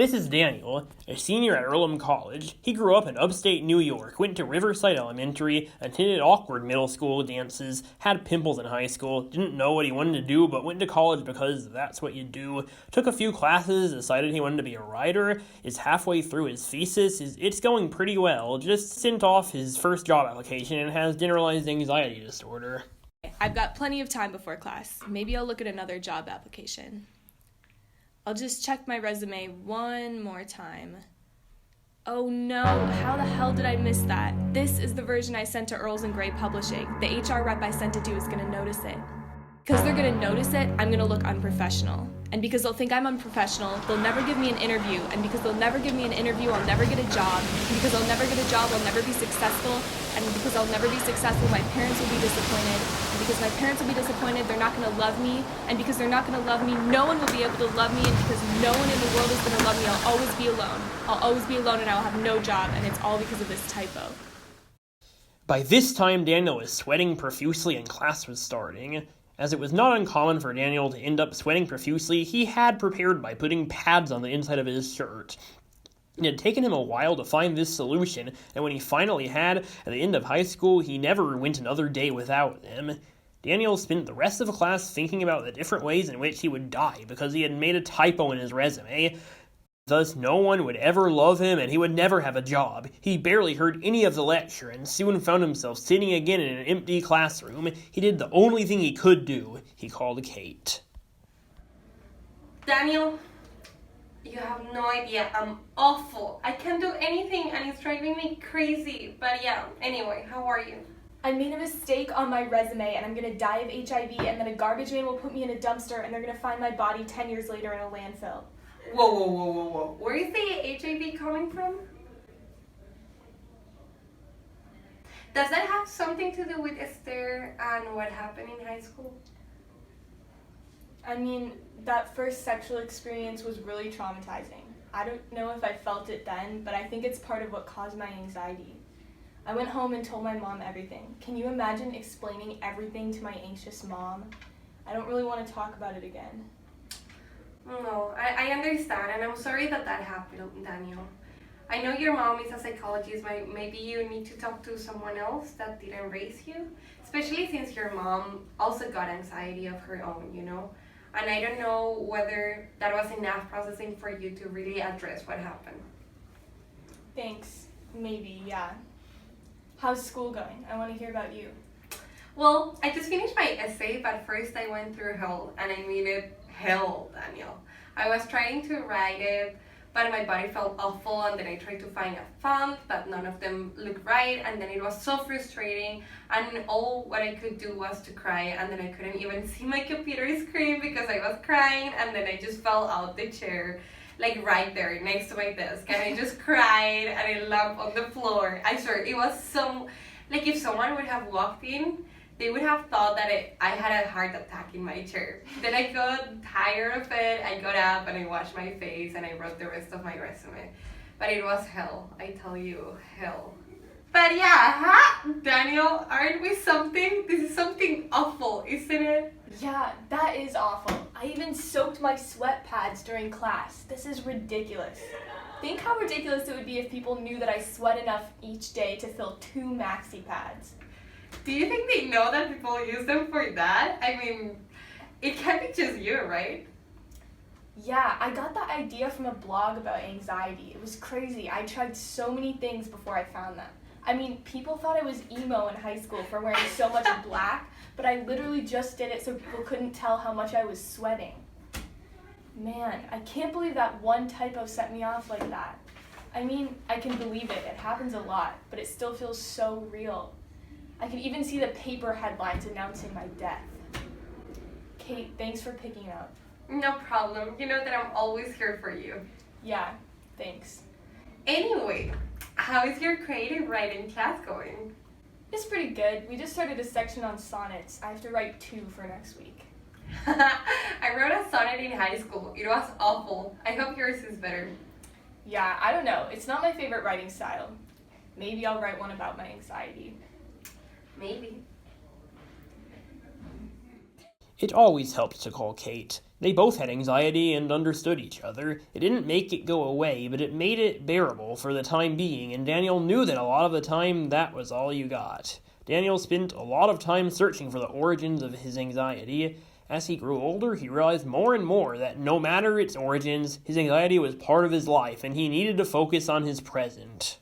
This is Daniel, a senior at Earlham College. He grew up in upstate New York, went to Riverside Elementary, attended awkward middle school dances, had pimples in high school, didn't know what he wanted to do, but went to college because that's what you do, took a few classes, decided he wanted to be a writer, is halfway through his thesis, it's going pretty well, just sent off his first job application and has generalized anxiety disorder. I've got plenty of time before class. Maybe I'll look at another job application. I'll just check my resume one more time. Oh no, how the hell did I miss that? This is the version I sent to Earls and Gray Publishing. The HR rep I sent it to is gonna notice it. Because they're gonna notice it, I'm gonna look unprofessional. And because they'll think I'm unprofessional, they'll never give me an interview. And because they'll never give me an interview, I'll never get a job. And because I'll never get a job, I'll never be successful. And because I'll never be successful, my parents will be disappointed. And because my parents will be disappointed, they're not gonna love me. And because they're not gonna love me, no one will be able to love me. And because no one in the world is gonna love me, I'll always be alone. I'll always be alone and I'll have no job. And it's all because of this typo. By this time, Daniel was sweating profusely and class was starting. As it was not uncommon for Daniel to end up sweating profusely, he had prepared by putting pads on the inside of his shirt. It had taken him a while to find this solution, and when he finally had, at the end of high school, he never went another day without them. Daniel spent the rest of the class thinking about the different ways in which he would die because he had made a typo in his resume. Thus, no one would ever love him, and he would never have a job. He barely heard any of the lecture, and soon found himself sitting again in an empty classroom. He did the only thing he could do. He called Kate. Daniel, you have no idea. I'm awful. I can't do anything, and it's driving me crazy. But yeah, anyway, how are you? I made a mistake on my resume and I'm gonna die of HIV, and then a garbage man will put me in a dumpster and they're gonna find my body 10 years later in a landfill. Whoa. Where is the HIV coming from? Does that have something to do with Esther and what happened in high school? I mean, that first sexual experience was really traumatizing. I don't know if I felt it then, but I think it's part of what caused my anxiety. I went home and told my mom everything. Can you imagine explaining everything to my anxious mom? I don't really want to talk about it again. No, I understand, and I'm sorry that happened, Daniel. I know your mom is a psychologist, but maybe you need to talk to someone else that didn't raise you, especially since your mom also got anxiety of her own, you know? And I don't know whether that was enough processing for you to really address what happened. Thanks. Maybe, yeah. How's school going? I want to hear about you. Well, I just finished my essay, but first I went through hell, and I mean it hell, Daniel. I was trying to write it, but my body felt awful, and then I tried to find a font, but none of them looked right, and then it was so frustrating, and all what I could do was to cry, and then I couldn't even see my computer screen because I was crying, and then I just fell out the chair, like right there next to my desk, and I just cried, and I laughed on the floor. I swear, it was so, like if someone would have walked in, they would have thought that I had a heart attack in my chair. Then I got tired of it, I got up and I washed my face and I wrote the rest of my resume. But it was hell, I tell you, hell. But yeah, Daniel, aren't we something? This is something awful, isn't it? Yeah, that is awful. I even soaked my sweat pads during class. This is ridiculous. Think how ridiculous it would be if people knew that I sweat enough each day to fill 2 maxi pads. Do you think they know that people use them for that? I mean, it can't be just you, right? Yeah, I got that idea from a blog about anxiety. It was crazy. I tried so many things before I found them. I mean, people thought I was emo in high school for wearing so much black, but I literally just did it so people couldn't tell how much I was sweating. Man, I can't believe that one typo set me off like that. I mean, I can believe it. It happens a lot, but it still feels so real. I could even see the paper headlines announcing my death. Kate, thanks for picking up. No problem. You know that I'm always here for you. Yeah, thanks. Anyway, how is your creative writing class going? It's pretty good. We just started a section on sonnets. I have to write 2 for next week. I wrote a sonnet in high school. It was awful. I hope yours is better. Yeah, I don't know. It's not my favorite writing style. Maybe I'll write one about my anxiety. Maybe. It always helped to call Kate. They both had anxiety and understood each other. It didn't make it go away, but it made it bearable for the time being, and Daniel knew that a lot of the time that was all you got. Daniel spent a lot of time searching for the origins of his anxiety. As he grew older, he realized more and more that no matter its origins, his anxiety was part of his life, and he needed to focus on his present.